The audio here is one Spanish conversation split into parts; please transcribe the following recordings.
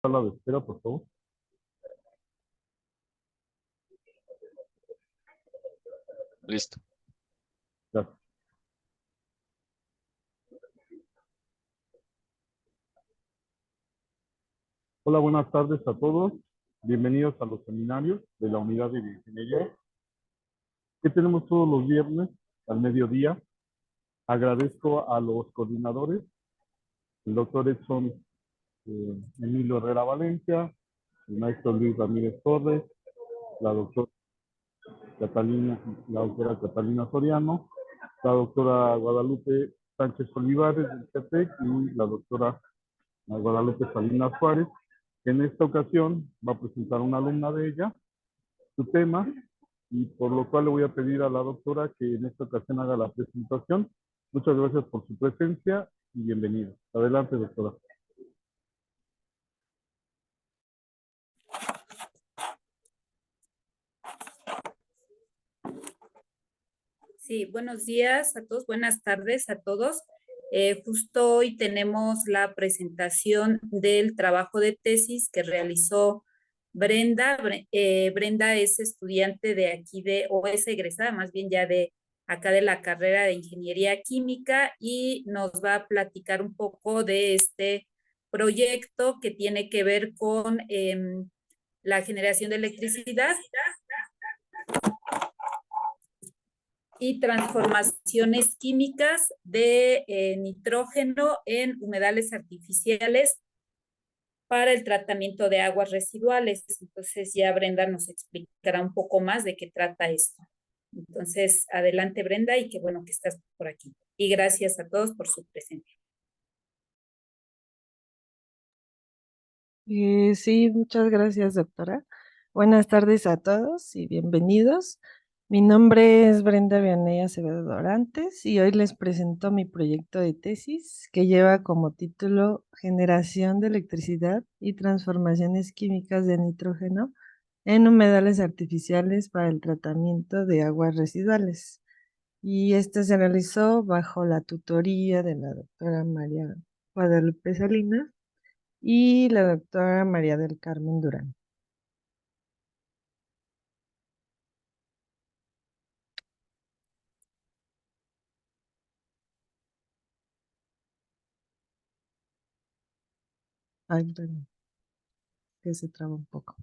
Sala de espera, por favor. Listo. Gracias. Hola, buenas tardes a todos. Bienvenidos a los seminarios de la Unidad de Bioingeniería que tenemos todos los viernes al mediodía. Agradezco a los coordinadores, el doctor Edson Emilio Herrera Valencia, el maestro Luis Ramírez Torres, la doctora Catalina, la doctora Catalina Soriano, la doctora Guadalupe Sánchez Olivares del CETEC y la doctora Guadalupe Salinas Suárez, que en esta ocasión va a presentar una alumna de ella su tema, y por lo cual le voy a pedir a la doctora que en esta ocasión haga la presentación. Muchas gracias por su presencia y bienvenida. Adelante, doctora. Sí, buenos días a todos, buenas tardes a todos. Justo hoy tenemos la presentación del trabajo de tesis que realizó Brenda. Brenda es estudiante de aquí o es egresada más bien ya de acá de la carrera de Ingeniería Química y nos va a platicar un poco de este proyecto que tiene que ver con la generación de electricidad y transformaciones químicas de nitrógeno en humedales artificiales para el tratamiento de aguas residuales. Entonces ya Brenda nos explicará un poco más de qué trata esto. Entonces, adelante Brenda y qué bueno que estás por aquí. Y gracias a todos por su presencia. Sí, muchas gracias, doctora. Buenas tardes a todos y bienvenidos. Mi nombre es Brenda Vianey Acevedo Dorantes y hoy les presento mi proyecto de tesis que lleva como título Generación de electricidad y transformaciones químicas de nitrógeno en humedales artificiales para el tratamiento de aguas residuales. Y este se realizó bajo la tutoría de la doctora María Guadalupe Salinas y la doctora María del Carmen Durán. Ay, perdón, que se traba un poco.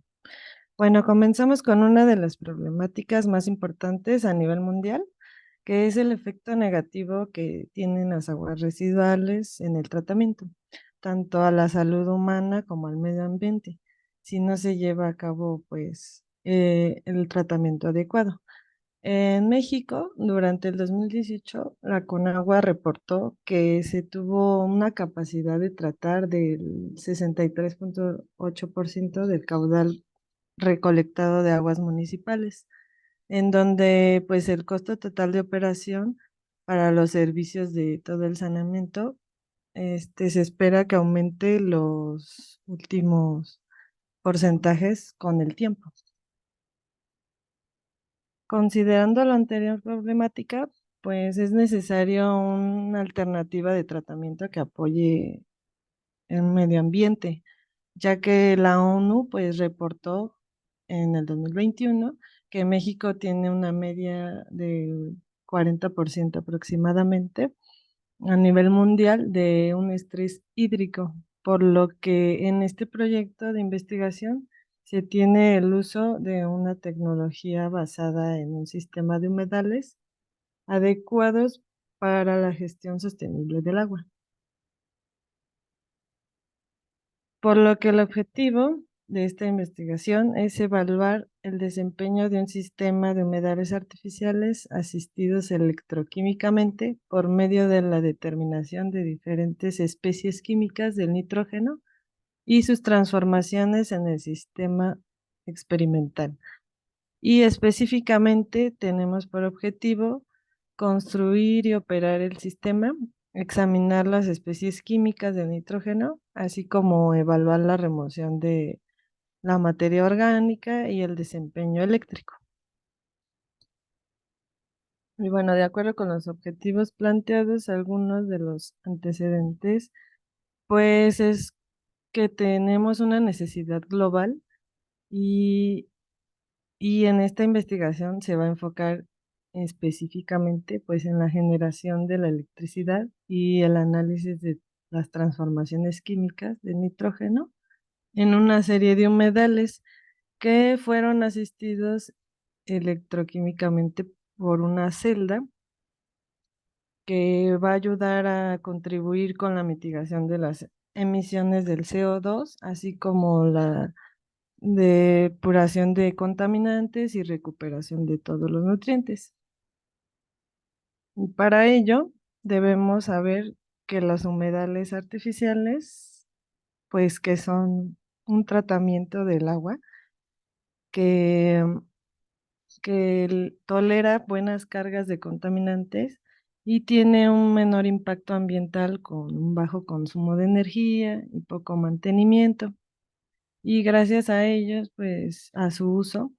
Bueno, comenzamos con una de las problemáticas más importantes a nivel mundial, que es el efecto negativo que tienen las aguas residuales en el tratamiento, tanto a la salud humana como al medio ambiente, si no se lleva a cabo, pues, el tratamiento adecuado. En México, durante el 2018, la Conagua reportó que se tuvo una capacidad de tratar del 63,8% del caudal recolectado de aguas municipales, en donde pues el costo total de operación para los servicios de todo el saneamiento, se espera que aumente los últimos porcentajes con el tiempo. Considerando la anterior problemática, pues es necesario una alternativa de tratamiento que apoye el medio ambiente, ya que la ONU pues reportó en el 2021 que México tiene una media de 40% aproximadamente a nivel mundial de un estrés hídrico, por lo que en este proyecto de investigación se tiene el uso de una tecnología basada en un sistema de humedales adecuados para la gestión sostenible del agua. Por lo que el objetivo de esta investigación es evaluar el desempeño de un sistema de humedales artificiales asistidos electroquímicamente por medio de la determinación de diferentes especies químicas del nitrógeno y sus transformaciones en el sistema experimental. Y específicamente tenemos por objetivo construir y operar el sistema, examinar las especies químicas de nitrógeno, así como evaluar la remoción de la materia orgánica y el desempeño eléctrico. Y bueno, de acuerdo con los objetivos planteados, algunos de los antecedentes, pues es que tenemos una necesidad global y, y en esta investigación se va a enfocar específicamente pues en la generación de la electricidad y el análisis de las transformaciones químicas de nitrógeno en una serie de humedales que fueron asistidos electroquímicamente por una celda que va a ayudar a contribuir con la mitigación de las emisiones del CO2, así como la depuración de contaminantes y recuperación de todos los nutrientes. Y para ello, debemos saber que los humedales artificiales, pues que son un tratamiento del agua que tolera buenas cargas de contaminantes y tiene un menor impacto ambiental con un bajo consumo de energía y poco mantenimiento. Y gracias a ellos, pues a su uso,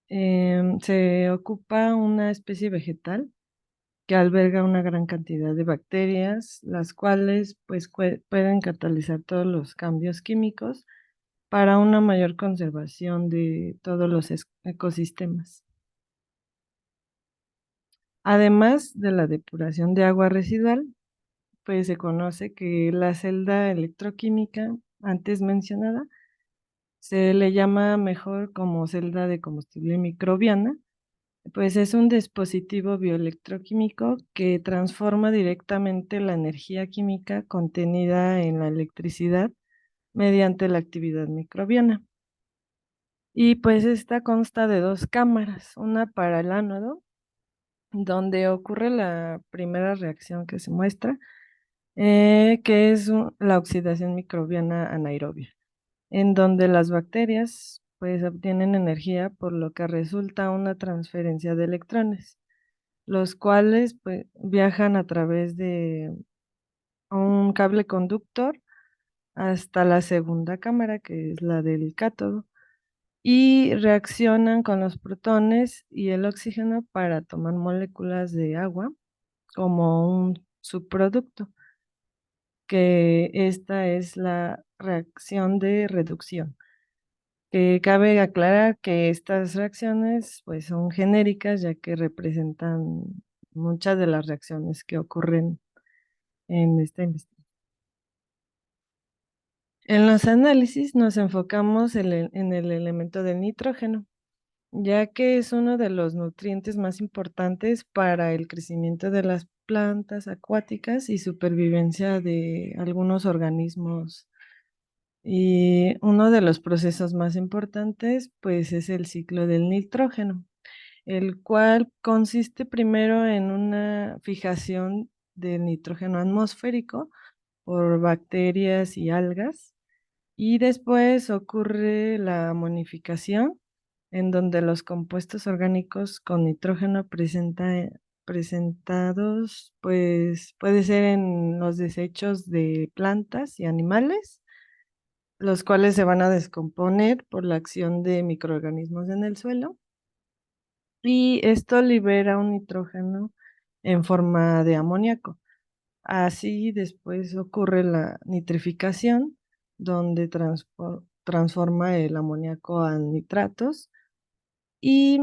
se ocupa una especie vegetal que alberga una gran cantidad de bacterias, las cuales pues pueden catalizar todos los cambios químicos para una mayor conservación de todos los ecosistemas. Además de la depuración de agua residual, pues se conoce que la celda electroquímica antes mencionada se le llama mejor como celda de combustible microbiana, pues es un dispositivo bioelectroquímico que transforma directamente la energía química contenida en la electricidad mediante la actividad microbiana. Y pues esta consta de dos cámaras, una para el ánodo, donde ocurre la primera reacción que se muestra, que es la oxidación microbiana anaerobia, en donde las bacterias pues obtienen energía por lo que resulta una transferencia de electrones, los cuales pues viajan a través de un cable conductor hasta la segunda cámara, que es la del cátodo, y reaccionan con los protones y el oxígeno para tomar moléculas de agua como un subproducto, que esta es la reacción de reducción. Cabe aclarar que estas reacciones pues son genéricas ya que representan muchas de las reacciones que ocurren en esta investigación. En los análisis nos enfocamos en el elemento del nitrógeno, ya que es uno de los nutrientes más importantes para el crecimiento de las plantas acuáticas y supervivencia de algunos organismos. Y uno de los procesos más importantes, pues, es el ciclo del nitrógeno, el cual consiste primero en una fijación del nitrógeno atmosférico por bacterias y algas, y después ocurre la amonificación, en donde los compuestos orgánicos con nitrógeno presentados, pues puede ser en los desechos de plantas y animales, los cuales se van a descomponer por la acción de microorganismos en el suelo, y esto libera un nitrógeno en forma de amoníaco. Así después ocurre la nitrificación, donde transforma el amoníaco a nitratos. Y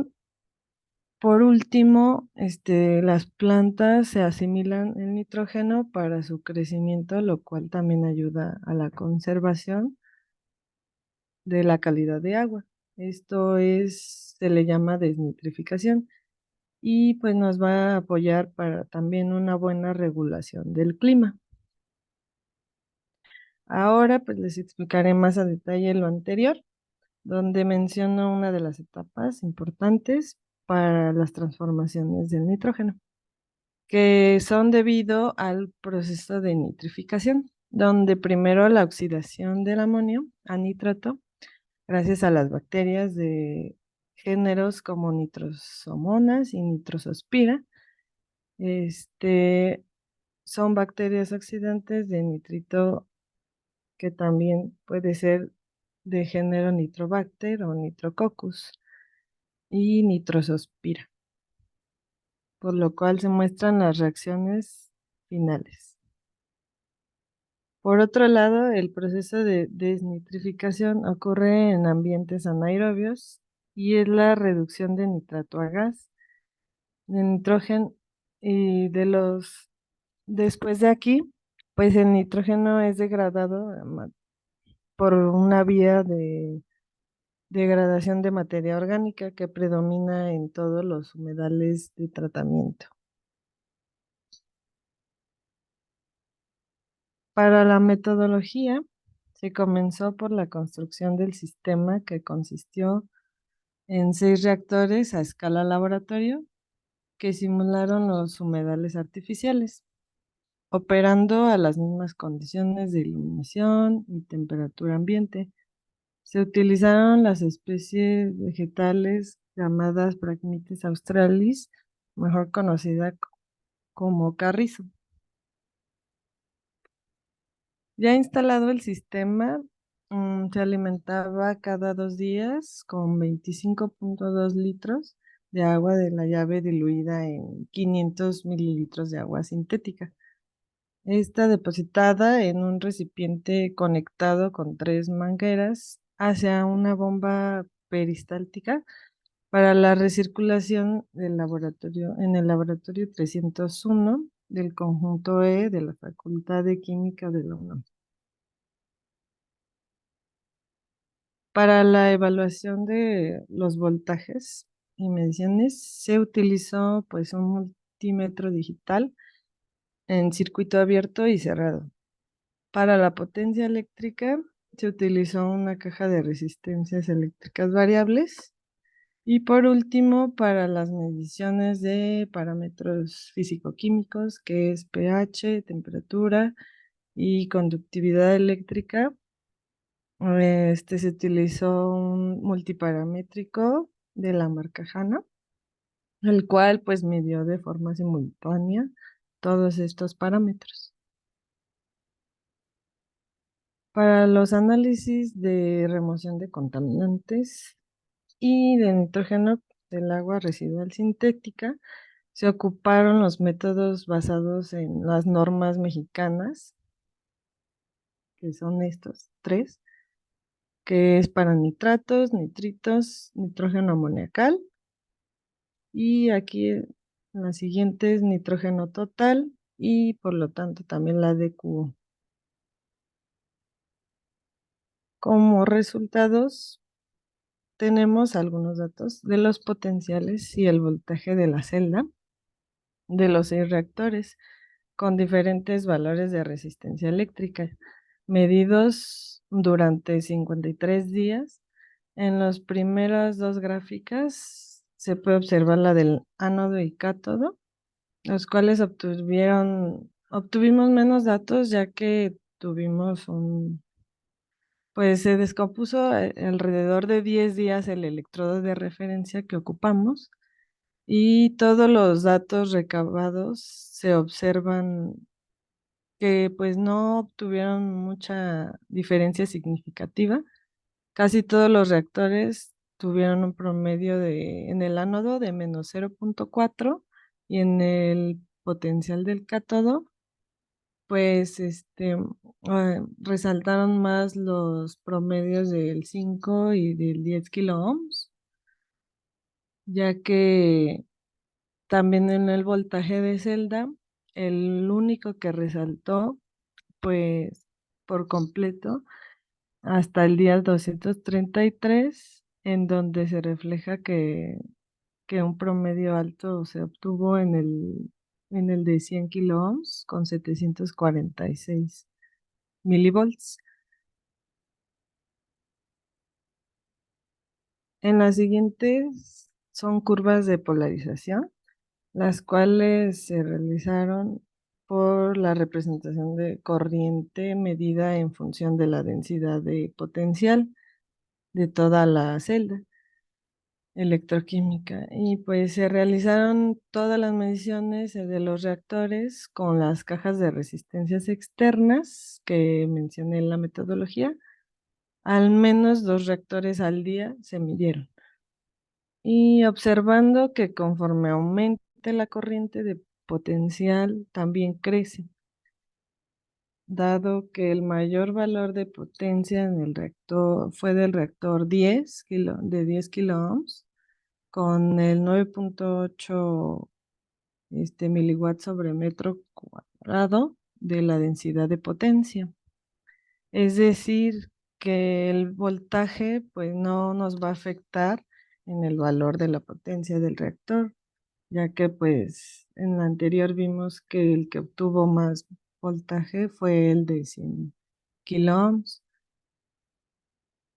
por último, las plantas se asimilan el nitrógeno para su crecimiento, lo cual también ayuda a la conservación de la calidad de agua. Se le llama desnitrificación y pues nos va a apoyar para también una buena regulación del clima. Ahora pues les explicaré más a detalle lo anterior, donde menciono una de las etapas importantes para las transformaciones del nitrógeno, que son debido al proceso de nitrificación, donde primero la oxidación del amonio a nitrato, gracias a las bacterias de géneros como Nitrosomonas y Nitrosospira, son bacterias oxidantes de nitrito que también puede ser de género Nitrobacter o Nitrococcus y Nitrosospira, por lo cual se muestran las reacciones finales. Por otro lado, el proceso de desnitrificación ocurre en ambientes anaerobios y es la reducción de nitrato a gas, de nitrógeno y después de aquí, pues el nitrógeno es degradado por una vía de degradación de materia orgánica que predomina en todos los humedales de tratamiento. Para la metodología, se comenzó por la construcción del sistema que consistió en 6 reactores a escala laboratorio que simularon los humedales artificiales, operando a las mismas condiciones de iluminación y temperatura ambiente. Se utilizaron las especies vegetales llamadas Phragmites australis, mejor conocida como carrizo. Ya instalado el sistema, se alimentaba cada 2 días con 25.2 litros de agua de la llave diluida en 500 mililitros de agua sintética. Está depositada en un recipiente conectado con 3 mangueras hacia una bomba peristáltica para la recirculación del laboratorio en el laboratorio 301 del conjunto E de la Facultad de Química de la UNAM. Para la evaluación de los voltajes y mediciones se utilizó pues un multímetro digital en circuito abierto y cerrado. Para la potencia eléctrica se utilizó una caja de resistencias eléctricas variables. Y por último, para las mediciones de parámetros físico-químicos, que es pH, temperatura y conductividad eléctrica, se utilizó un multiparamétrico de la marca Hanna, el cual pues midió de forma simultánea todos estos parámetros. Para los análisis de remoción de contaminantes y de nitrógeno del agua residual sintética, se ocuparon los métodos basados en las normas mexicanas, que son estos 3, que es para nitratos, nitritos, nitrógeno amoniacal, y aquí la siguiente es nitrógeno total y por lo tanto también la DQO. Como resultados, tenemos algunos datos de los potenciales y el voltaje de la celda de los 6 reactores con diferentes valores de resistencia eléctrica, medidos durante 53 días. En las primeras 2 gráficas se puede observar la del ánodo y cátodo, los cuales obtuvimos menos datos ya que pues se descompuso alrededor de 10 días el electrodo de referencia que ocupamos y todos los datos recabados se observan que pues no obtuvieron mucha diferencia significativa. Casi todos los reactores tuvieron un promedio en el ánodo de menos 0.4 y en el potencial del cátodo, pues resaltaron más los promedios del 5 y del 10 kiloohms, ya que también en el voltaje de celda, el único que resaltó, pues por completo, hasta el día 233, en donde se refleja que un promedio alto se obtuvo en el de 100 kiloohms con 746 milivolts. En las siguientes son curvas de polarización, las cuales se realizaron por la representación de corriente medida en función de la densidad de potencial de toda la celda electroquímica. Y pues se realizaron todas las mediciones de los reactores con las cajas de resistencias externas que mencioné en la metodología. Al menos 2 reactores al día se midieron. Y observando que conforme aumente la corriente de potencial, también crece. dado que el mayor valor de potencia en el reactor fue del reactor de 10 kiloohms, con el 9.8 miliwatts sobre metro cuadrado de la densidad de potencia. Es decir, que el voltaje pues no nos va a afectar en el valor de la potencia del reactor, ya que pues en la anterior vimos que el que obtuvo más voltaje fue el de 100 kiloohms.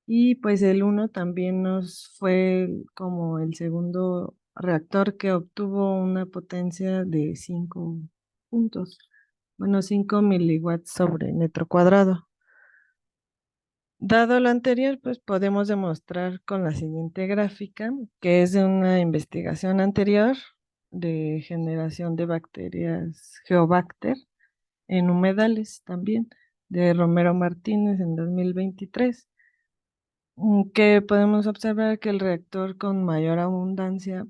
Y pues el uno también nos fue como el segundo reactor que obtuvo una potencia de 5 puntos, bueno, 5 miliwatts sobre metro cuadrado. Dado lo anterior, pues podemos demostrar con la siguiente gráfica, que es de una investigación anterior de generación de bacterias Geobacter en humedales también, de Romero Martínez en 2023, que podemos observar que el reactor con mayor abundancia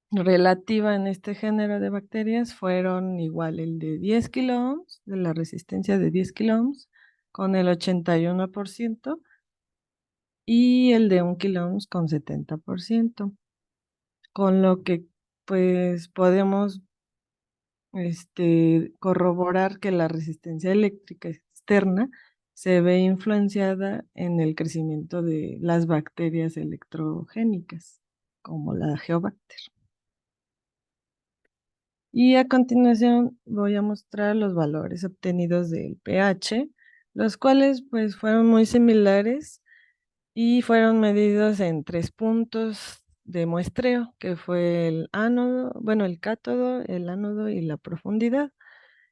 relativa en este género de bacterias fueron igual el de 10 kiloohms, de la resistencia de 10 kiloohms, con el 81%, y el de 1 kiloohms con 70%, con lo que pues podemos corroborar que la resistencia eléctrica externa se ve influenciada en el crecimiento de las bacterias electrogénicas, como la Geobacter. Y a continuación voy a mostrar los valores obtenidos del pH, los cuales pues fueron muy similares y fueron medidos en 3 puntos de muestreo, que fue el ánodo, bueno, el cátodo, el ánodo y la profundidad.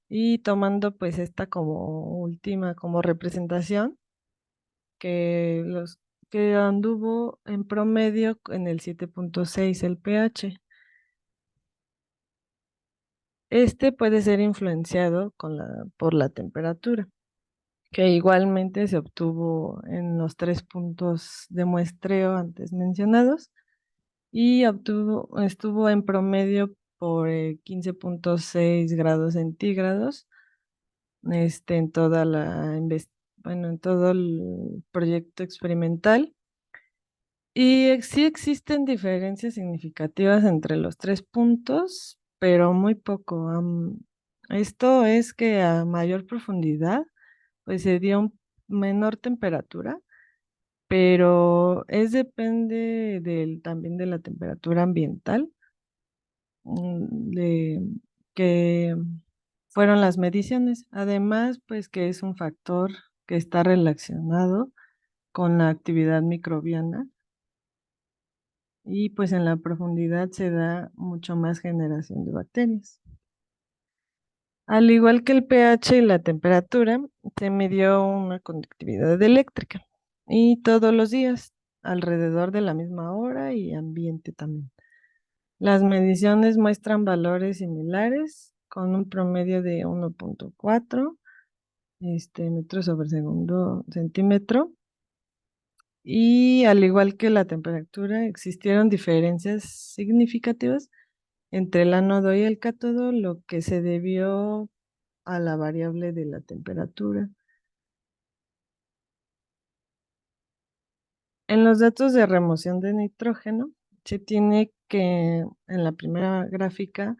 Y tomando pues esta como última, como representación, que anduvo en promedio en el 7.6 el pH. Este puede ser influenciado por la temperatura, que igualmente se obtuvo en los 3 puntos de muestreo antes mencionados, y estuvo en promedio por 15.6 grados centígrados en bueno, en todo el proyecto experimental. Y sí existen diferencias significativas entre los 3 puntos, pero muy poco. Esto es que a mayor profundidad, pues se dio menor temperatura, pero depende también de la temperatura ambiental, de que fueron las mediciones. Además, pues que es un factor que está relacionado con la actividad microbiana, y pues en la profundidad se da mucho más generación de bacterias. Al igual que el pH y la temperatura, se midió una conductividad eléctrica, y todos los días, alrededor de la misma hora y ambiente también. Las mediciones muestran valores similares con un promedio de 1.4 metros sobre segundo centímetro. Y al igual que la temperatura, existieron diferencias significativas entre el ánodo y el cátodo, lo que se debió a la variable de la temperatura. En los datos de remoción de nitrógeno, se tiene que en la primera gráfica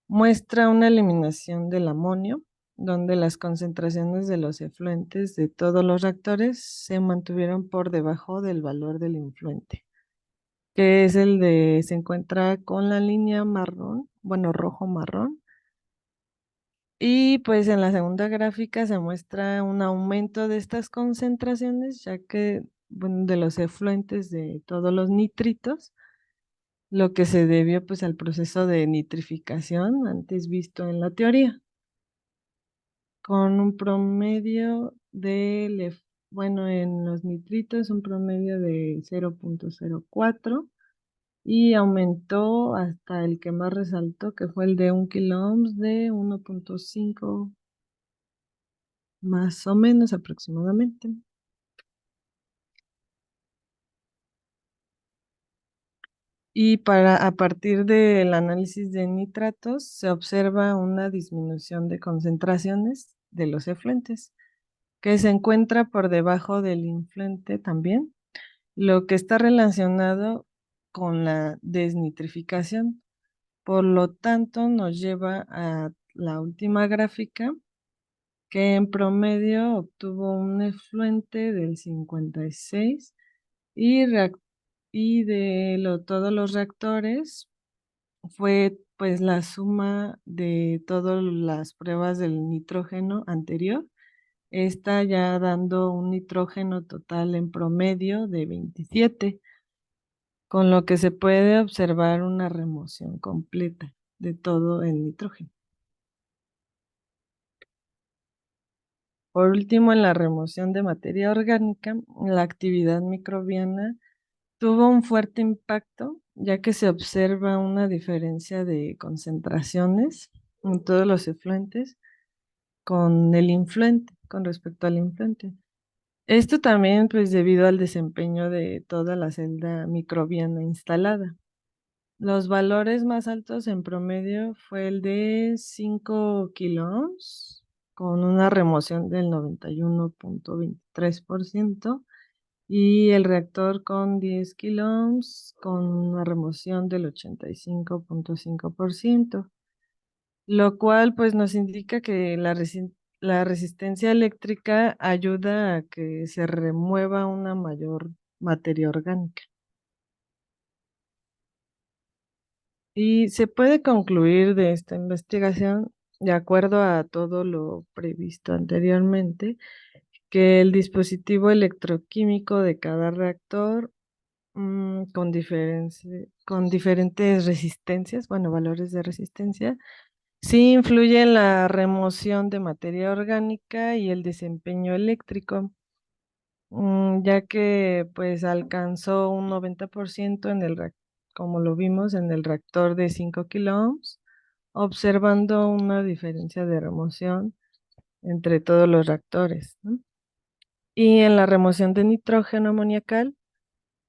muestra una eliminación del amonio, donde las concentraciones de los efluentes de todos los reactores se mantuvieron por debajo del valor del influente, que es se encuentra con la línea marrón, bueno, rojo-marrón. Y pues en la segunda gráfica se muestra un aumento de estas concentraciones, ya que, bueno, de los efluentes de todos los nitritos, lo que se debió pues al proceso de nitrificación antes visto en la teoría, con un promedio bueno, en los nitritos un promedio de 0.04, y aumentó hasta el que más resaltó, que fue el de 1 kiloohms, de 1.5 más o menos aproximadamente. Y a partir del análisis de nitratos se observa una disminución de concentraciones de los efluentes, que se encuentra por debajo del influente también, lo que está relacionado con la desnitrificación. Por lo tanto, nos lleva a la última gráfica, que en promedio obtuvo un efluente del 56 y todos los reactores fue pues la suma de todas las pruebas del nitrógeno anterior. Está ya dando un nitrógeno total en promedio de 27, con lo que se puede observar una remoción completa de todo el nitrógeno. Por último, en la remoción de materia orgánica, la actividad microbiana tuvo un fuerte impacto, ya que se observa una diferencia de concentraciones en todos los efluentes con respecto al influente. Esto también, pues, debido al desempeño de toda la celda microbiana instalada. Los valores más altos en promedio fue el de 5 kiloohms, con una remoción del 91.23%, y el reactor con 10 kiloohms, con una remoción del 85.5%, lo cual pues nos indica que la resistencia eléctrica ayuda a que se remueva una mayor materia orgánica. Y se puede concluir de esta investigación, de acuerdo a todo lo previsto anteriormente, que el dispositivo electroquímico de cada reactor, con diferentes resistencias, bueno, valores de resistencia, sí influye en la remoción de materia orgánica y el desempeño eléctrico, ya que pues alcanzó un 90% como lo vimos en el reactor de 5 kiloohms, observando una diferencia de remoción entre todos los reactores, ¿no? Y en la remoción de nitrógeno amoniacal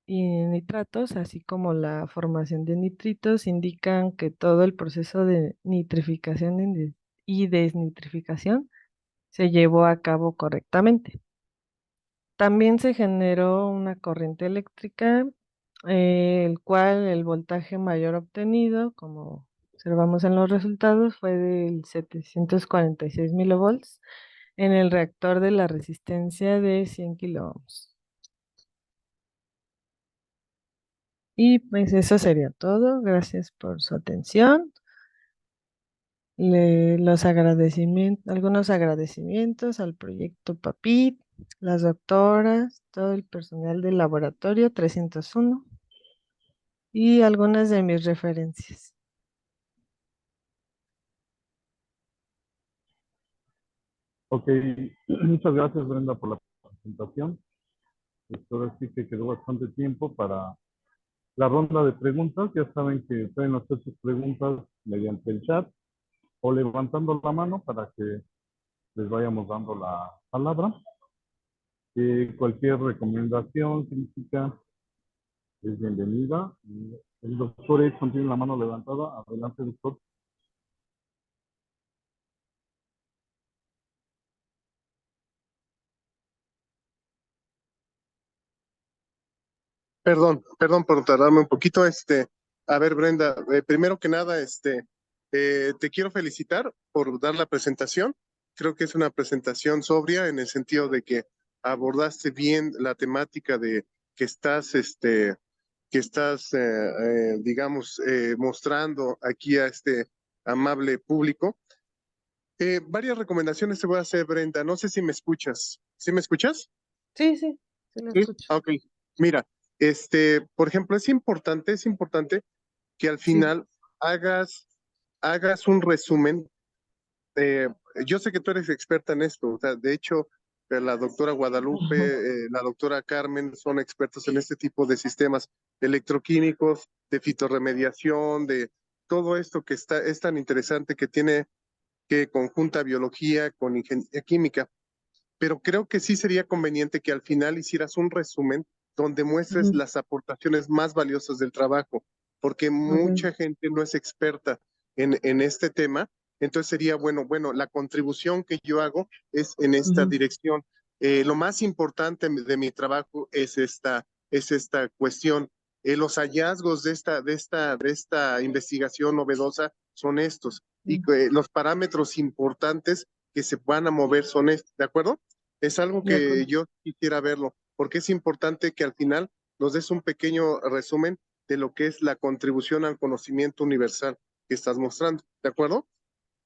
y nitratos, así como la formación de nitritos, indican que todo el proceso de nitrificación y desnitrificación se llevó a cabo correctamente. También se generó una corriente eléctrica, el cual el voltaje mayor obtenido, como observamos en los resultados, fue del 746 milovolts en el reactor de la resistencia de 100 kiloohms. Y pues eso sería todo. Gracias por su atención. Algunos agradecimientos al proyecto PAPIT, las doctoras, todo el personal del laboratorio 301 y algunas de mis referencias. Ok, muchas gracias Brenda por la presentación. Ahora sí que quedó bastante tiempo para la ronda de preguntas. Ya saben que pueden hacer sus preguntas mediante el chat o levantando la mano para que les vayamos dando la palabra. Cualquier recomendación, crítica es bienvenida. El doctor Edson tiene la mano levantada. Adelante, doctor. Perdón por tardarme un poquito. A ver, Brenda, primero que nada, te quiero felicitar por dar la presentación. Creo que es una presentación sobria en el sentido de que abordaste bien la temática de digamos, mostrando aquí a este amable público. Varias recomendaciones te voy a hacer, Brenda. No sé si me escuchas. ¿Sí me escuchas? Sí, sí, sí lo Sí. escucho. Ok. Mira, por ejemplo, es importante que al Sí. final hagas un resumen. eh, yo sé que tú eres experta en esto, o sea, de hecho, la doctora Guadalupe, la doctora Carmen son expertos en este tipo de sistemas electroquímicos, de fitorremediación, de todo esto que es tan interesante que tiene que conjunta biología con ingeniería química, pero creo que sí sería conveniente que al final hicieras un resumen donde muestres Ujú. las aportaciones más valiosas del trabajo, porque Ok. mucha gente no es experta en este tema Entonces sería bueno, la contribución que yo hago es en esta Ujú. dirección. Lo más importante de mi trabajo es esta cuestión. Los hallazgos de esta investigación novedosa son estos, y los parámetros importantes que se van a mover son estos, ¿de acuerdo? Es algo De acuerdo. que yo quisiera verlo, porque es importante que al final nos des un pequeño resumen de lo que es la contribución al conocimiento universal que estás mostrando, ¿de acuerdo?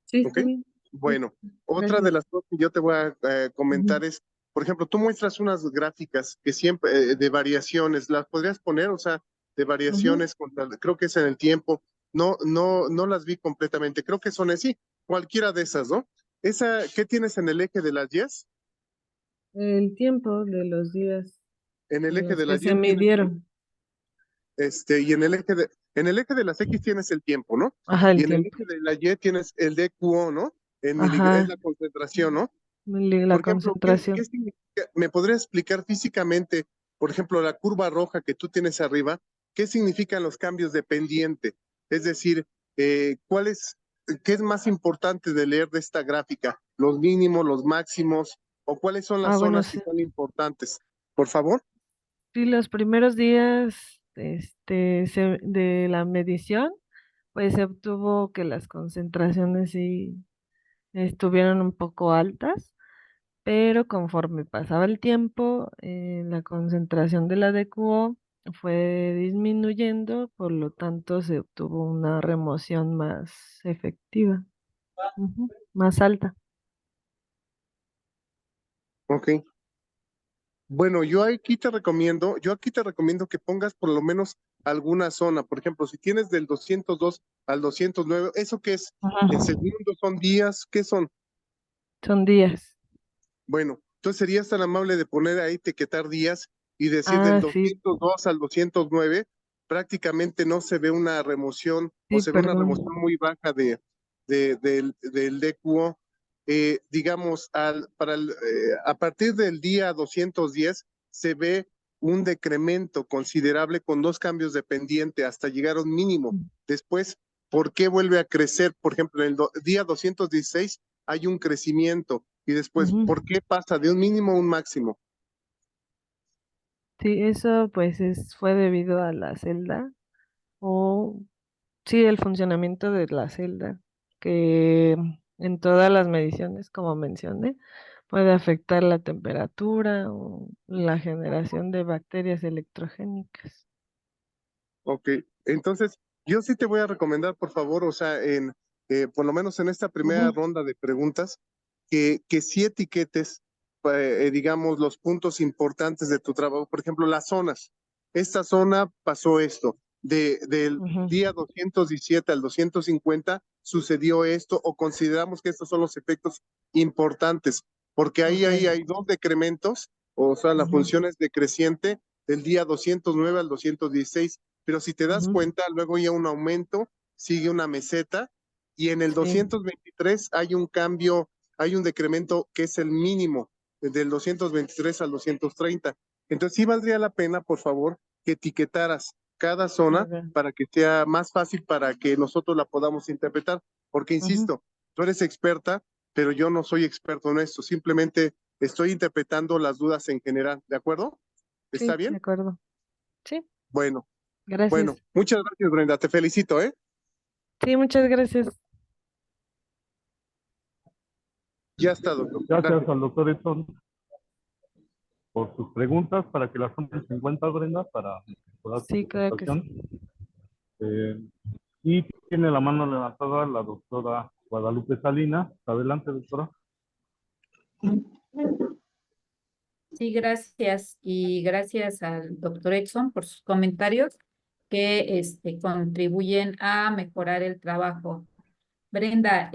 Sí, ¿Ok? está bien. Sí, Bueno, otra de gracias. las cosas que yo te voy a comentar Ujú. es, por ejemplo, tú muestras unas gráficas que siempre, de variaciones, ¿las podrías poner? O sea, de Ujú. variaciones, creo que es en el tiempo. No las vi completamente. Creo que son así, cualquiera de esas, ¿no? ¿Qué tienes en el eje de las Y? El tiempo de los días En el en eje los de que las se Y tienes, midieron. y en el eje de las X tienes el tiempo, ¿no? Ajá, Y el en el tiempo. eje de la Y tienes el DQO, ¿no? Es Ajá, la concentración, ¿no? la Por ejemplo, ¿qué concentración. significa? ¿Me podría explicar físicamente, por ejemplo, la curva roja que tú tienes arriba, qué significan los cambios de pendiente? Es decir, ¿cuál es, qué es más importante de leer de esta gráfica? ¿Los mínimos, los máximos? ¿O cuáles son las Ah, bueno, zonas que sí. son importantes? Por favor. Sí, los primeros días, de la medición, pues se obtuvo que las concentraciones sí estuvieron un poco altas, pero conforme pasaba el tiempo, la concentración de la DQO fue disminuyendo, por lo tanto se obtuvo una remoción más efectiva, ujú, más alta. Ok. Bueno, yo aquí te recomiendo que pongas por lo menos alguna zona. Por ejemplo, si tienes del 202 al 209, ¿eso qué es? ¿En Ujú. segundos son días? ¿Qué son? Son días. Bueno, entonces serías tan amable de poner ahí, etiquetar días y decir del Ah, sí, 202 al 209, prácticamente no se ve una remoción o sí, se ve una perdón. remoción muy baja del DQO. Digamos, a partir del día 210 se ve un decremento considerable con dos cambios de pendiente hasta llegar a un mínimo. Después, ¿por qué vuelve a crecer? Por ejemplo, en el día 216 hay un crecimiento y después, Ujú. ¿por qué pasa de un mínimo a un máximo? Sí, eso pues fue debido a la celda o sí, el funcionamiento de la celda, que en todas las mediciones, como mencioné, puede afectar la temperatura o la generación de bacterias electrogénicas. Ok, entonces yo sí te voy a recomendar, por favor, o sea, por lo menos en esta primera Ujú, ronda de preguntas, que sí etiquetes, digamos, los puntos importantes de tu trabajo. Por ejemplo, las zonas. Esta zona pasó esto. Del ujú, día 217 al 250 sucedió esto, o consideramos que estos son los efectos importantes, porque ok, ahí hay dos decrementos, o sea, la ujú, función es decreciente del día 209 al 216, pero si te das ujú, cuenta, luego ya un aumento, sigue una meseta, y en el sí, 223 hay un cambio, hay un decremento que es el mínimo, del 223 al 230. Entonces sí valdría la pena, por favor, que etiquetaras cada zona ok, para que sea más fácil para que nosotros la podamos interpretar, porque ujú, insisto, tú eres experta, pero yo no soy experto en esto, simplemente estoy interpretando las dudas en general, ¿de acuerdo? ¿Está sí, de bien? acuerdo. Sí, Bueno, gracias. bueno, muchas gracias, Brenda. Te felicito, ¿eh? Sí, muchas gracias. Ya está, doctor. Gracias Gracias. al doctor Edson por sus preguntas, para que las tomes en cuenta, Brenda, para mejorar su Sí, claro que sí. presentación. Eh, y tiene la mano levantada la doctora Guadalupe Salinas. Adelante, doctora. Sí, gracias. Y gracias al doctor Edson por sus comentarios que contribuyen a mejorar el trabajo. Brenda,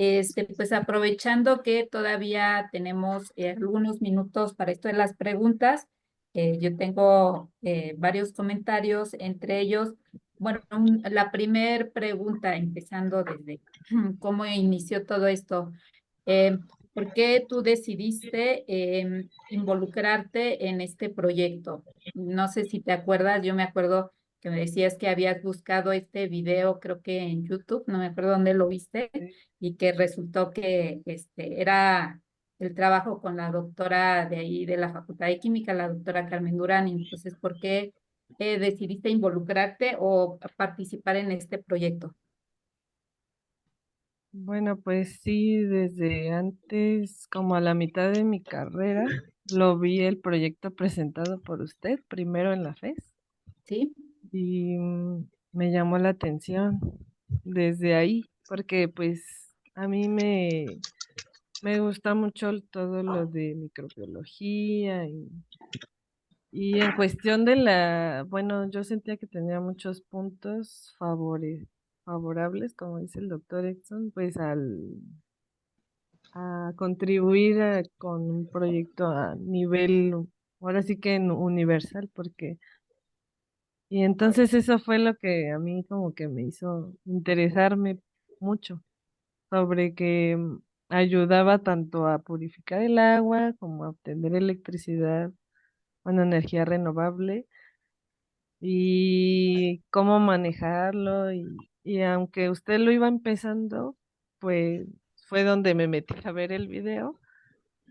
pues aprovechando que todavía tenemos algunos minutos para esto de las preguntas, yo tengo varios comentarios, entre ellos, bueno, la primer pregunta, empezando desde cómo inició todo esto. eh, ¿Por qué tú decidiste involucrarte en este proyecto? No sé si te acuerdas, yo me acuerdo que me decías que habías buscado este video, creo que en YouTube, no me acuerdo dónde lo viste, Sí. y que resultó que era el trabajo con la doctora de ahí de la Facultad de Química, la doctora Carmen Durán. Entonces, ¿por qué decidiste involucrarte o participar en este proyecto? Bueno, pues sí, desde antes, como a la mitad de mi carrera, lo vi el proyecto presentado por usted, primero en la FES, ¿Sí? y me llamó la atención desde ahí, porque pues a mí me gusta mucho todo lo de microbiología y en cuestión de bueno, yo sentía que tenía muchos puntos favorables, como dice el doctor Exxon, pues a contribuir con un proyecto a nivel, ahora sí que universal, y entonces eso fue lo que a mí como que me hizo interesarme mucho sobre que ayudaba tanto a purificar el agua como a obtener electricidad, bueno, energía renovable y cómo manejarlo y aunque usted lo iba empezando, pues fue donde me metí a ver el video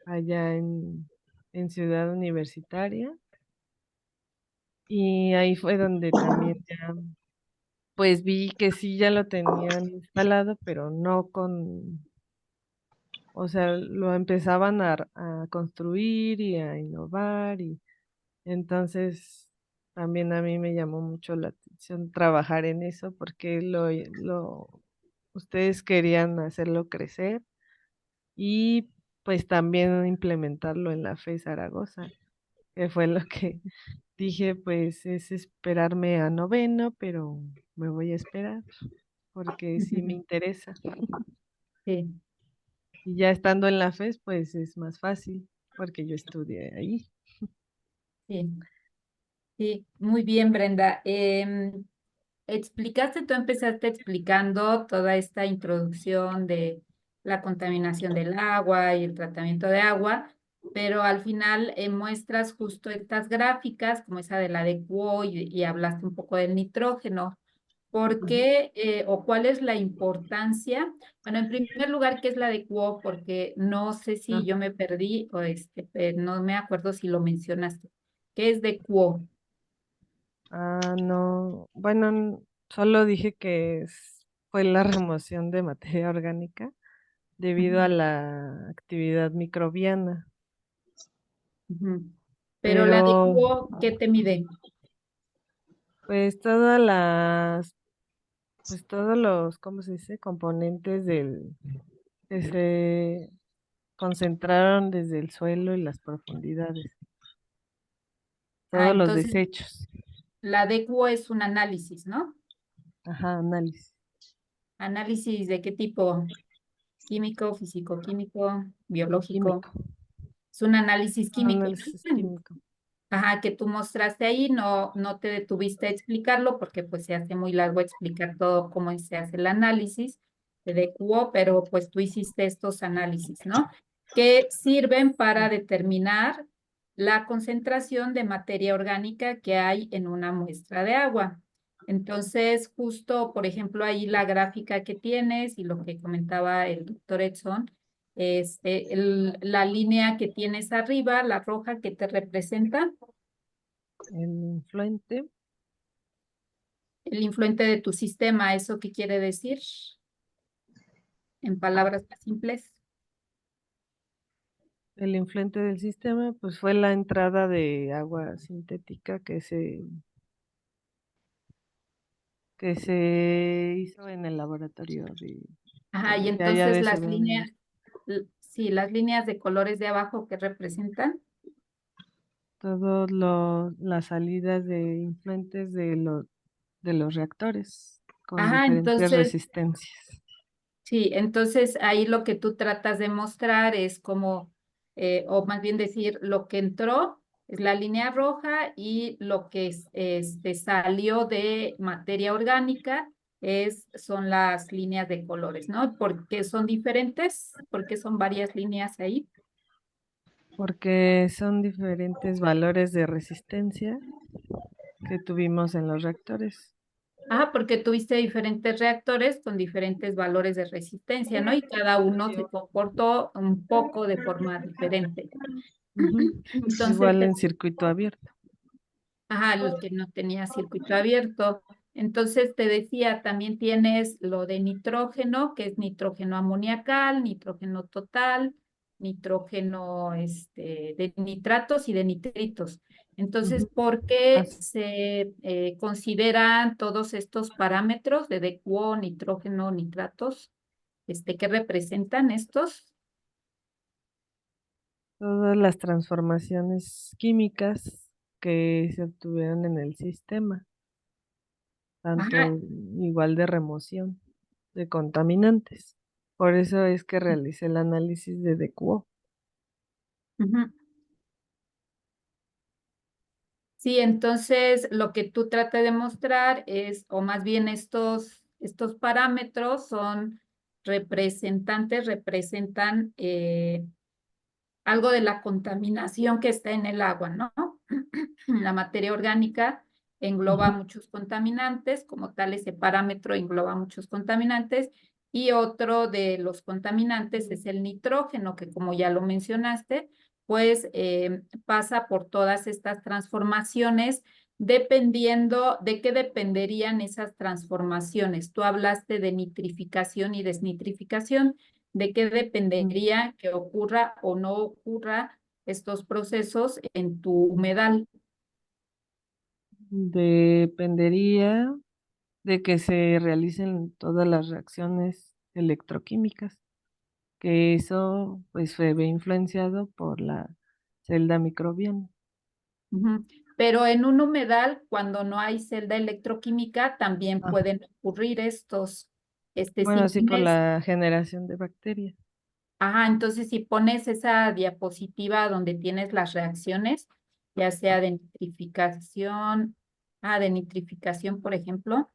allá en Ciudad Universitaria y ahí fue donde también ya pues vi que sí ya lo tenían instalado, pero no o sea, lo empezaban a construir y a innovar y entonces también a mí me llamó mucho la atención trabajar en eso porque ustedes querían hacerlo crecer y pues también implementarlo en la FE Zaragoza, que fue lo que dije, pues es esperarme a noveno, pero me voy a esperar porque sí me interesa. Sí, Y ya estando en la FES, pues es más fácil porque yo estudié ahí. sí, sí, muy bien, Brenda. Tú empezaste explicando toda esta introducción de la contaminación del agua y el tratamiento de agua, pero al final muestras justo estas gráficas, como esa de la de Cuo, y hablaste un poco del nitrógeno. ¿Por Ujú. qué o cuál es la importancia? Bueno, en primer lugar, ¿qué es la de Cuo? Porque no sé si Ah, yo me perdí o no me acuerdo si lo mencionaste. ¿Qué es de Cuo? no, bueno, solo dije que fue la remoción de materia orgánica debido a Ujú, la actividad microbiana, ujú. Pero la de pero Cuo, ¿qué te mide? pues pues todos los, ¿cómo se dice? Componentes que se concentraron desde el suelo y las profundidades, Ah, todos los entonces desechos. la de Cuo es un análisis, ¿no? Ajá, análisis ¿Análisis de qué tipo? ¿Químico, físico-químico, biológico? químico, Es un análisis químico. análisis químico. Ajá, que tú mostraste ahí, no te detuviste a explicarlo porque pues se hace muy largo explicar todo cómo se hace el análisis de QO, pero pues tú hiciste estos análisis, ¿no? Que sirven para determinar la concentración de materia orgánica que hay en una muestra de agua. Entonces, justo, por ejemplo, ahí la gráfica que tienes y lo que comentaba el doctor Edson, la línea que tienes arriba, la roja que te representa, El influente, el influente de tu sistema. ¿Eso qué quiere decir? En palabras más simples. el influente del sistema, pues fue la entrada de agua sintética que se hizo en el laboratorio Ajá, y de allá entonces de las Ciudad líneas, Universitaria. sí, las líneas de colores de abajo que representan. Todas las salidas de influentes de los reactores con Ajá, diferentes entonces resistencias. sí, entonces ahí lo que tú tratas de mostrar es como, o más bien decir, lo que entró es la línea roja y lo que salió de materia orgánica son las líneas de colores, ¿no? ¿Por qué son diferentes? ¿Por qué son varias líneas ahí? Porque son diferentes valores de resistencia que tuvimos en los reactores. Ah, porque tuviste diferentes reactores con diferentes valores de resistencia, ¿no? Y cada uno se comportó un poco de forma diferente. Ujú. Entonces, Igual en circuito abierto. ajá, el que no tenía circuito abierto. Entonces te decía, también tienes lo de nitrógeno, que es nitrógeno amoniacal, nitrógeno total, nitrógeno de nitratos y de nitritos. Entonces, Ujú. ¿por qué Así. se consideran todos estos parámetros de DQO, nitrógeno, nitratos? ¿Qué representan estos? Todas las transformaciones químicas que se obtuvieron en el sistema, Ajá. tanto igual de remoción de contaminantes. Por eso es que realicé el análisis de DQO. Ujú. Sí, entonces lo que tú tratas de mostrar es, o más bien estos parámetros son representantes, representan algo de la contaminación que está en el agua, ¿no? La materia orgánica engloba Ujú. muchos contaminantes, como tal ese parámetro engloba muchos contaminantes, y otro de los contaminantes es el nitrógeno, que como ya lo mencionaste, pues pasa por todas estas transformaciones, dependiendo de qué dependerían esas transformaciones. Tú hablaste de nitrificación y desnitrificación. ¿De qué dependería que ocurra o no ocurra estos procesos en tu humedal? Dependería de que se realicen todas las reacciones electroquímicas, que eso pues se ve influenciado por la celda microbiana. Ujú. Pero en un humedal, cuando no hay celda electroquímica, también Ah, pueden ocurrir estos, bueno, si sí, por pones, la generación de bacterias. ajá, entonces si pones esa diapositiva donde tienes las reacciones, ya sea de nitrificación, de nitrificación, por ejemplo.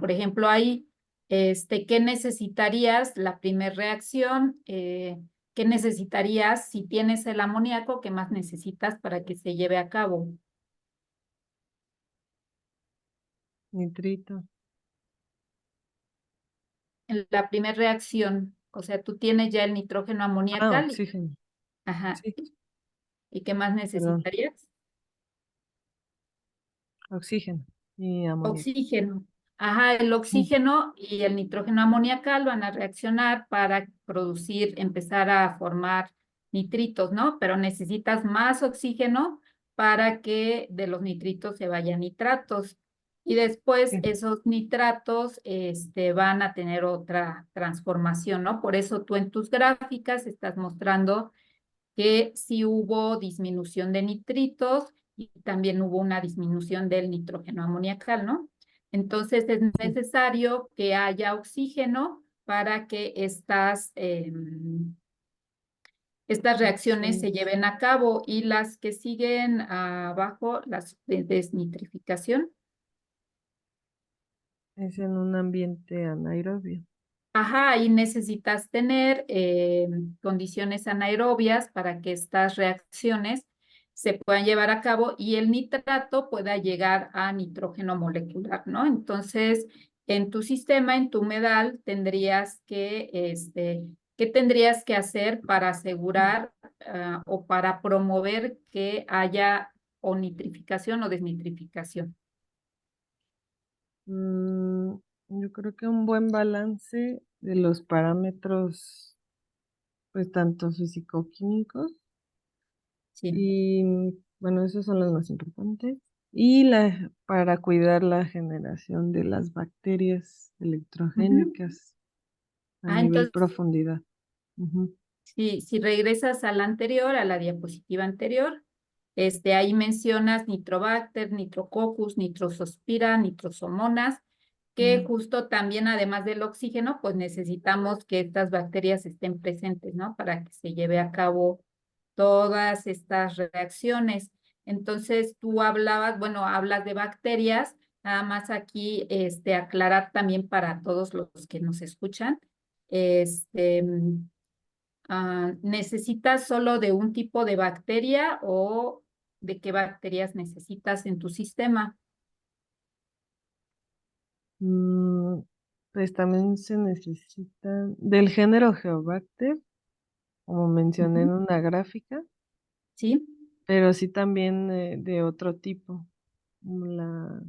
Por ejemplo, ahí, ¿qué necesitarías? La primera reacción, ¿qué necesitarías si tienes el amoníaco? ¿Qué más necesitas para que se lleve a cabo? Nitrito. En la primera reacción, o sea, tú tienes ya el nitrógeno Ah, amoniacal, oxígeno. ajá, Sí, ¿y qué más perdón. necesitarías? Oxígeno y amoníaco. Oxígeno. Ajá, el Mm. oxígeno y el nitrógeno amoniacal van a reaccionar para producir, empezar a formar nitritos, ¿no? Pero necesitas más oxígeno para que de los nitritos se vayan nitratos. Y después Sí. esos nitratos van a tener otra transformación, ¿no? Por eso tú en tus gráficas estás mostrando que sí hubo disminución de nitritos y también hubo una disminución del nitrógeno amoniacal, ¿no? Entonces es Sí. necesario que haya oxígeno para que estas reacciones se Reacciones. lleven a cabo, y las que siguen abajo, las de desnitrificación. Es en un ambiente anaerobio. Ajá, y necesitas tener condiciones anaerobias para que estas reacciones se puedan llevar a cabo y el nitrato pueda llegar a nitrógeno molecular, ¿no? Entonces, en tu sistema, en tu humedal, ¿qué tendrías que hacer para asegurar o para promover que haya o nitrificación o desnitrificación? Mm, yo creo que un buen balance de los parámetros, pues tanto físico-químicos Sí. y bueno, esos son los más importantes. Y para cuidar la generación de las bacterias Ujú. electrogénicas a nivel Entonces, profundidad. Ujú. si regresas a la anterior, a la diapositiva anterior, ahí mencionas Nitrobacter, Nitrococcus, Nitrosospira, Nitrosomonas, que Mm. justo también, además del oxígeno, pues necesitamos que estas bacterias estén presentes, ¿no? Para que se lleve a cabo todas estas reacciones. Entonces, tú hablas de bacterias, nada más aquí, aclarar también para todos los que nos escuchan, este, ¿necesitas solo de un tipo de bacteria o de qué bacterias necesitas en tu sistema? Mm, pues también se necesitan del género Geobacter, como mencioné en Ujú. una gráfica, ¿Sí? pero sí también de otro tipo. como La,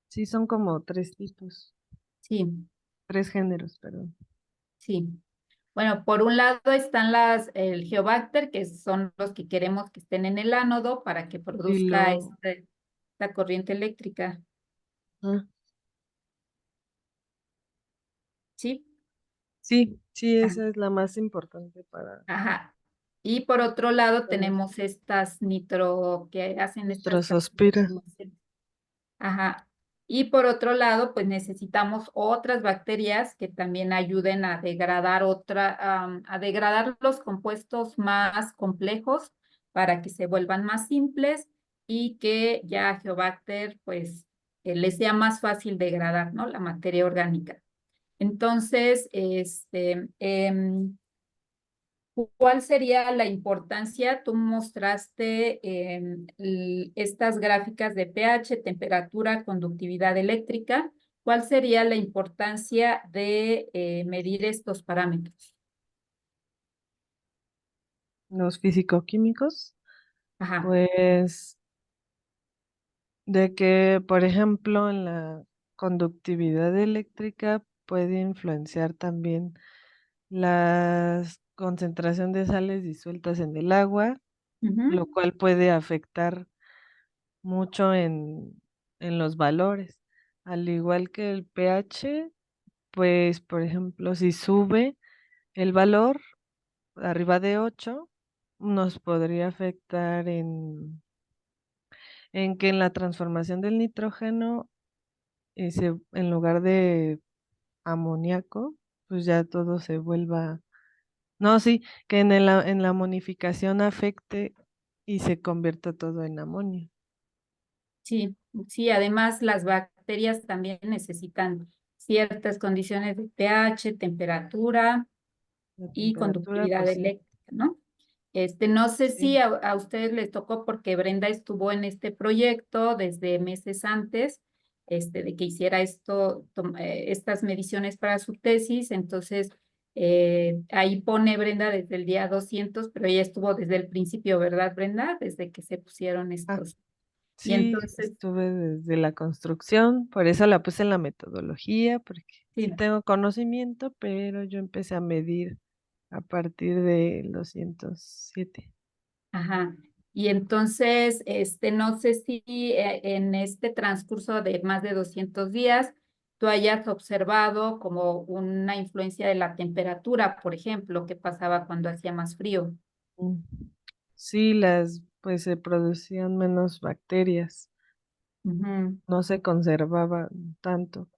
sí, son como tres tipos, Sí, tres géneros, perdón. sí. Bueno, por un lado están el Geobacter, que son los que queremos que estén en el ánodo para que Y produzca lo, esta corriente eléctrica. ah, ¿Sí? sí, sí, Ah, esa es la más importante para ajá. Y por otro lado tener tenemos estas nitro que hacen estas nitrosospira. transformaciones. Ajá. Y por otro lado, pues necesitamos otras bacterias que también ayuden a degradar a degradar los compuestos más complejos para que se vuelvan más simples y que ya a Geobacter, pues, les sea más fácil degradar, ¿no? La materia orgánica. Entonces, ¿cuál sería la importancia? Tú mostraste estas gráficas de pH, temperatura, conductividad eléctrica. ¿Cuál sería la importancia de medir estos parámetros? Los físico-químicos, Ajá. pues de que, por ejemplo, en la conductividad eléctrica puede influenciar también la concentración de sales disueltas en el agua, lo Ujú. cual puede afectar mucho en los valores. Al igual que el pH, pues, por ejemplo, si sube el valor arriba de 8 nos podría afectar en que en la transformación del nitrógeno, en lugar de amoníaco, pues ya todo se vuelva. No, sí, que en la amonificación afecte y se convierta todo en amonio. Sí, sí, además las bacterias también necesitan ciertas condiciones de pH, temperatura La y temperatura, conductividad pues sí. eléctrica, ¿no? No sé si Sí. a ustedes les tocó porque Brenda estuvo en este proyecto desde meses antes, de que hiciera estas mediciones para su tesis. Entonces, ahí pone Brenda desde el día 200, pero ella estuvo desde el principio, ¿verdad, Brenda? Desde que se pusieron Ah, estos. Y sí, entonces, estuve desde la construcción, por eso la puse en la metodología, porque sí sí, tengo conocimiento, pero yo empecé a medir a partir del 207. ajá. Y entonces, no sé si en este transcurso de más de 200 días tú hayas observado como una influencia de la temperatura, por ejemplo, qué pasaba cuando hacía más frío. Mm. Sí, pues se producían menos bacterias, Ujú. no se conservaban tanto,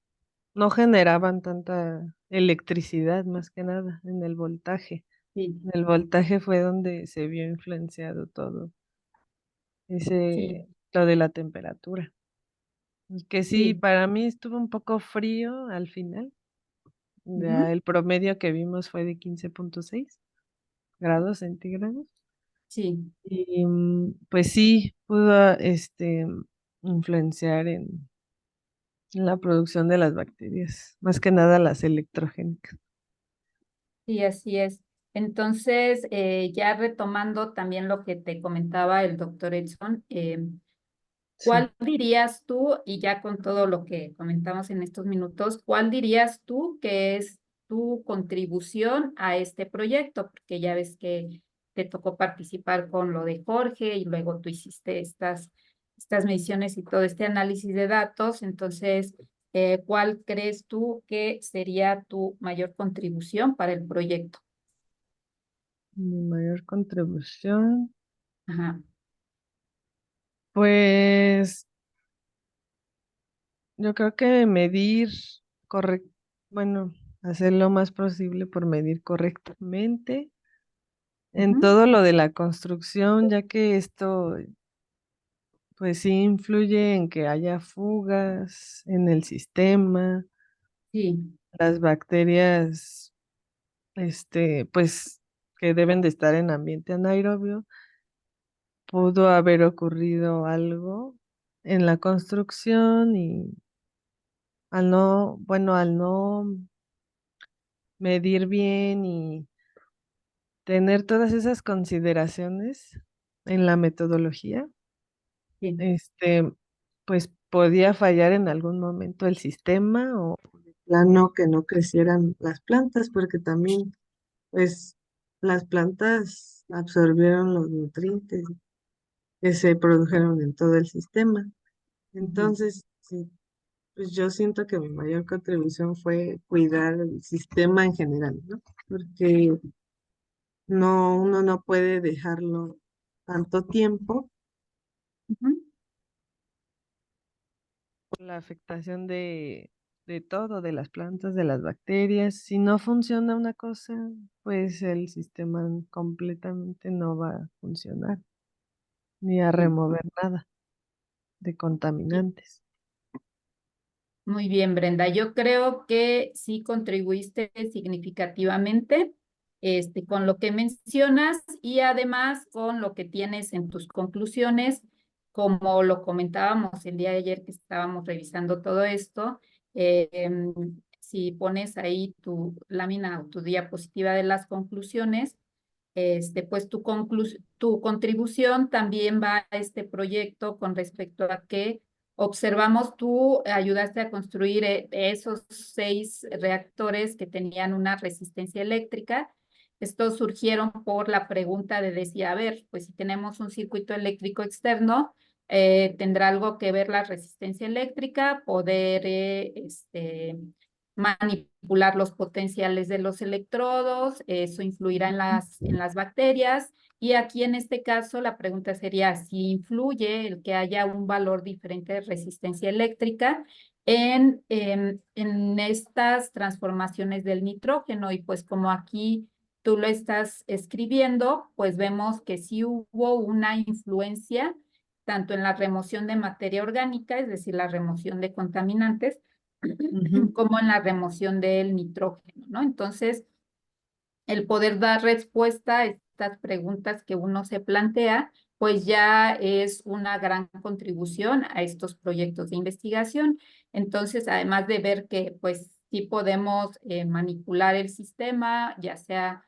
no generaban tanta electricidad más que nada en el voltaje. Sí, En el voltaje fue donde se vio influenciado todo, sí, lo de la temperatura. Y que sí, sí. para mí estuvo un poco frío al final. Ya Ujú. el promedio que vimos fue de 15,6 grados centígrados. Sí, Y pues sí, pudo influenciar en la producción de las bacterias, más que nada las electrogénicas. sí, así es. Entonces, ya retomando también lo que te comentaba el doctor Edson, Sí. ¿cuál dirías tú, y ya con todo lo que comentamos en estos minutos, cuál dirías tú que es tu contribución a este proyecto? Porque ya ves que te tocó participar con lo de Jorge y luego tú hiciste estas mediciones y todo este análisis de datos. Entonces, ¿cuál crees tú que sería tu mayor contribución para el proyecto? Mi mayor contribución, Ajá. pues yo creo que medir correcto, bueno, hacer lo más posible por medir correctamente en Ujú. todo lo de la construcción, ya que esto pues sí influye en que haya fugas en el sistema, Sí, las bacterias. pues que deben de estar en ambiente anaerobio. Pudo haber ocurrido algo en la construcción y al no medir bien y tener todas esas consideraciones en la metodología, Sí. este, pues podía fallar en algún momento el sistema o de plano que no crecieran las plantas, porque también, pues, las plantas absorbieron los nutrientes que se produjeron en todo el sistema. Entonces, sí, pues yo siento que mi mayor contribución fue cuidar el sistema en general, ¿no? Porque uno no puede dejarlo tanto tiempo Ujú. por la afectación de todo, de las plantas, de las bacterias. Si no funciona una cosa, pues el sistema completamente no va a funcionar, ni a Sí. remover nada de contaminantes. Muy bien, Brenda. Yo creo que sí contribuiste significativamente con lo que mencionas y además con lo que tienes en tus conclusiones, como lo comentábamos el día de ayer que estábamos revisando todo esto. Si pones ahí tu lámina o tu diapositiva de las conclusiones, pues tu contribución también va a este proyecto con respecto a que observamos, tú ayudaste a construir esos 6 reactores que tenían una resistencia eléctrica. Estos surgieron por la pregunta de decir, a ver, pues si tenemos un circuito eléctrico externo, tendrá algo que ver la resistencia eléctrica, poder manipular los potenciales de los electrodos, eso influirá en las bacterias. Y aquí en este caso la pregunta sería si influye el que haya un valor diferente de resistencia eléctrica en estas transformaciones del nitrógeno. Y pues como aquí tú lo estás escribiendo, pues vemos que sí hubo una influencia tanto en la remoción de materia orgánica, es decir, la remoción de contaminantes, como en la remoción del nitrógeno, ¿no? Entonces, el poder dar respuesta a estas preguntas que uno se plantea, pues ya es una gran contribución a estos proyectos de investigación. Entonces, además de ver que pues sí podemos manipular el sistema, ya sea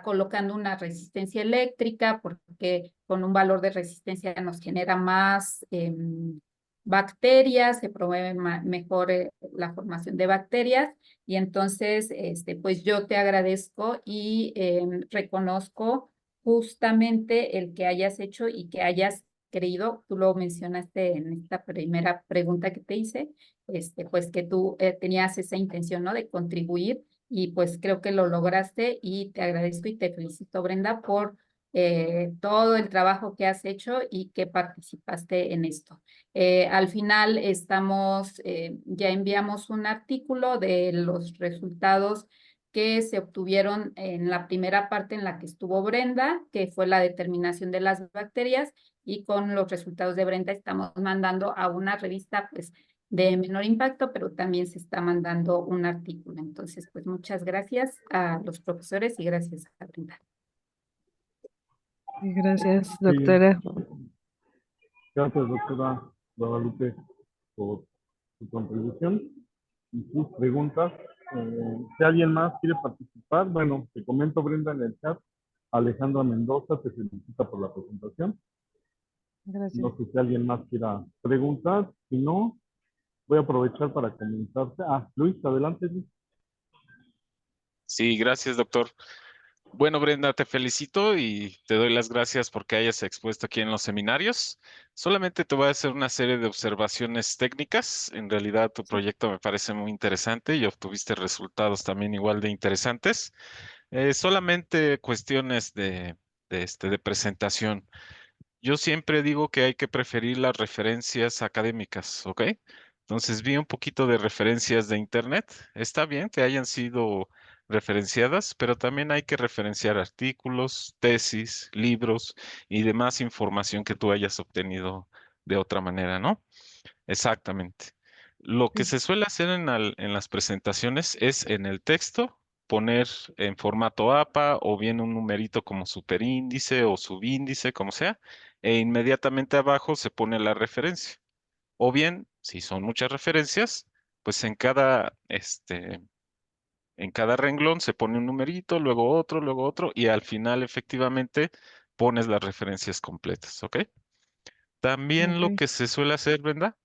colocando una resistencia eléctrica, porque con un valor de resistencia nos genera más bacterias, se promueve mejor la formación de bacterias. Y entonces, pues yo te agradezco y reconozco justamente el que hayas hecho y que hayas creído, tú lo mencionaste en esta primera pregunta que te hice, pues que tú tenías esa intención, ¿no? De contribuir y pues creo que lo lograste y te agradezco y te felicito, Brenda, por todo el trabajo que has hecho y que participaste en esto. Al final ya enviamos un artículo de los resultados que se obtuvieron en la primera parte en la que estuvo Brenda, que fue la determinación de las bacterias, y con los resultados de Brenda estamos mandando a una revista pues de menor impacto, pero también se está mandando un artículo. Entonces, pues muchas gracias a los profesores y gracias a Brenda. Y gracias, Sí, doctora. gracias, doctora Guadalupe, por su contribución y sus preguntas. Si alguien más quiere participar, bueno, te comento, Brenda, en el chat. Alejandra Mendoza te felicita por la presentación. Gracias. No sé si alguien más quiera preguntar. Si no, voy a aprovechar para comenzarte. Luis, adelante, Luis. Sí, gracias, doctor. Bueno, Brenda, te felicito y te doy las gracias porque hayas expuesto aquí en los seminarios. Solamente te voy a hacer una serie de observaciones técnicas. En realidad, tu proyecto me parece muy interesante y obtuviste resultados también igual de interesantes. Solamente cuestiones de presentación. Yo siempre digo que hay que preferir las referencias académicas, ¿ok? Entonces vi un poquito de referencias de internet. Está bien que hayan sido referenciadas, pero también hay que referenciar artículos, tesis, libros y demás información que tú hayas obtenido de otra manera, ¿no? Exactamente. Lo que Sí. se suele hacer en las presentaciones es en el texto poner en formato APA o bien un numerito como superíndice o subíndice, como sea, e inmediatamente abajo se pone la referencia. O bien, si son muchas referencias, pues en cada renglón se pone un numerito, luego otro, y al final efectivamente pones las referencias completas, ¿ok? También lo Ok. que se suele hacer, Brenda,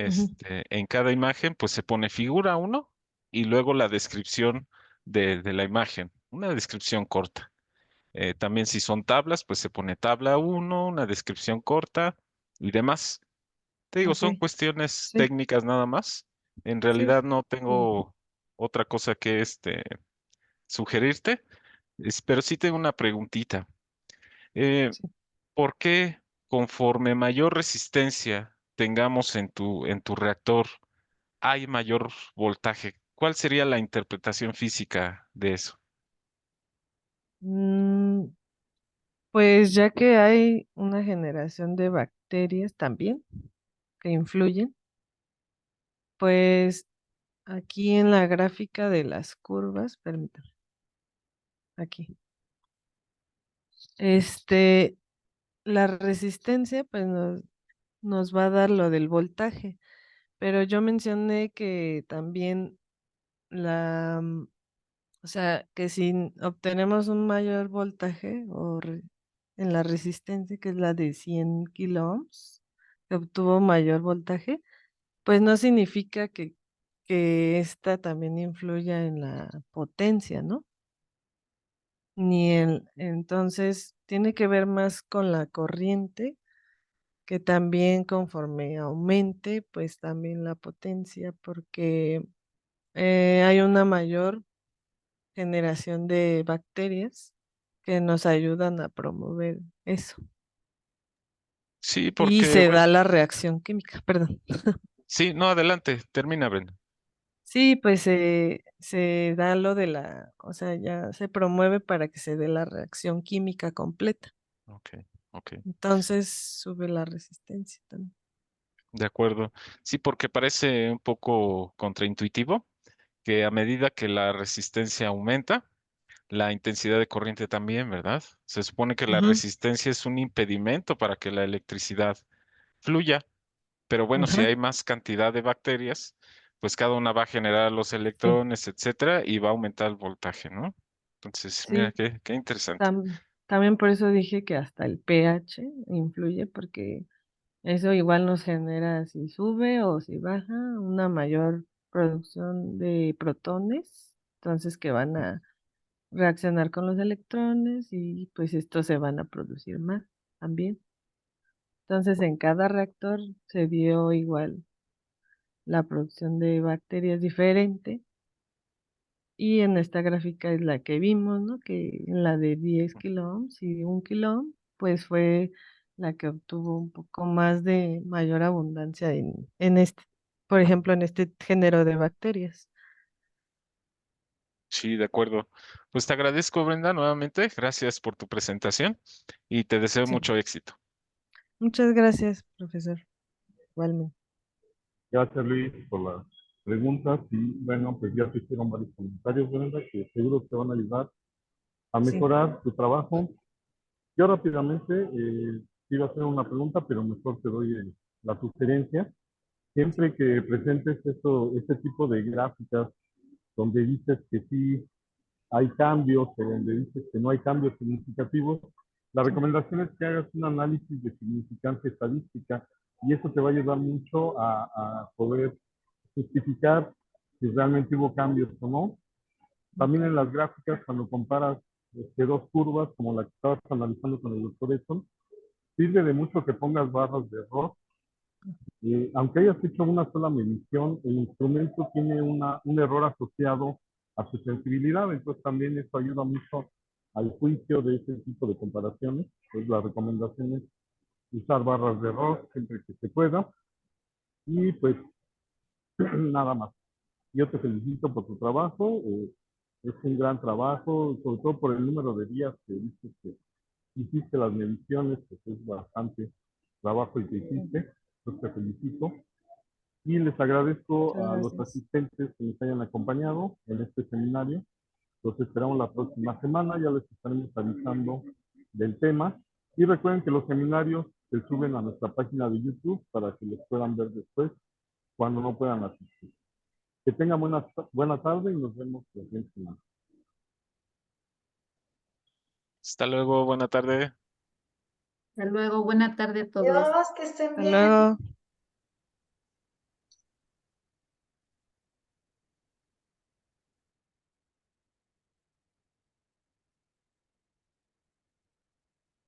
Ujú. en cada imagen, pues se pone figura uno y luego la descripción de la imagen, una descripción corta. También si son tablas, pues se pone tabla uno, una descripción corta y demás. Te digo, Ok. son cuestiones Sí, técnicas nada más. En sí. realidad no Mm, tengo otra cosa que sugerirte, pero sí tengo una preguntita. Eh, sí. ¿Por qué conforme mayor resistencia tengamos en tu reactor, hay mayor voltaje? ¿Cuál sería la interpretación física de eso? Mm, pues ya que hay una generación de bacterias también que influyen, pues aquí en la gráfica de las curvas, permítame, aquí, este, la resistencia pues nos va a dar lo del voltaje, pero yo mencioné que también o sea, que si obtenemos un mayor voltaje en la resistencia, que es la de 100 kiloohms, que obtuvo mayor voltaje, pues no significa que esta también influya en la potencia, ¿no? Entonces tiene que ver más con la corriente, que también conforme aumente, pues también la potencia, porque hay una mayor generación de bacterias que nos ayudan a promover eso. Sí, Y porque, se bueno, da la reacción química, perdón. sí, no, adelante, termina, Brenda. Sí, pues se da lo de o sea, ya se promueve para que se dé la reacción química completa. Ok, ok, Entonces sube la resistencia también. de acuerdo. Sí, porque parece un poco contraintuitivo que a medida que la resistencia aumenta, la intensidad de corriente también, ¿verdad? Se supone que la Ujú, resistencia es un impedimento para que la electricidad fluya, pero bueno, si ajá, hay más cantidad de bacterias, pues cada una va a generar los sí, electrones, etcétera, y va a aumentar el voltaje, ¿no? Entonces, mira, sí. qué interesante. También por eso dije que hasta el pH influye, porque eso igual nos genera si sube o si baja una mayor producción de protones, entonces que van a reaccionar con los electrones y pues estos se van a producir más también. Entonces en cada reactor se dio igual la producción de bacterias diferente y en esta gráfica es la que vimos, ¿no? Que en la de 10 kiloohms y 1 kiloohm, pues fue la que obtuvo un poco más de mayor abundancia en este, por ejemplo, en este género de bacterias. Sí, de acuerdo. Pues te agradezco, Brenda, nuevamente. Gracias por tu presentación y te deseo Sí. mucho éxito. Muchas gracias, profesor. Igualmente. Gracias, Luis, por las preguntas y bueno, pues ya te hicieron varios comentarios, Brenda, que seguro te van a ayudar a Sí. mejorar tu trabajo. Yo rápidamente iba a hacer una pregunta, pero mejor te doy la sugerencia. Siempre que presentes este tipo de gráficas donde dices que sí hay cambios o donde dices que no hay cambios significativos, la Sí. recomendación es que hagas un análisis de significancia estadística y eso te va a ayudar mucho a poder justificar si realmente hubo cambios o no. Ok. También en las gráficas, cuando comparas dos curvas, como la que estabas analizando con el doctor Edson, sirve de mucho que pongas barras de error. Aunque hayas hecho una sola medición, el instrumento tiene un error asociado a su sensibilidad, entonces también eso ayuda mucho al juicio de ese tipo de comparaciones. Pues la recomendación es usar barras de error siempre que se pueda y pues nada más. Yo te felicito por tu trabajo, es un gran trabajo, sobre todo por el número de días que dices que hiciste las mediciones, pues es bastante trabajo el que hiciste, entonces te felicito. Y les agradezco Muchas a los gracias. asistentes que nos hayan acompañado en este seminario. Los esperamos la próxima semana, ya les estaremos avisando del tema. Y recuerden que los seminarios se suben a nuestra página de YouTube para que los puedan ver después cuando no puedan asistir. Que tengan buena tarde y nos vemos la siguiente semana. Hasta luego, buena tarde. Hasta luego, buena tarde a todos. Adiós, que estén Hasta bien. luego.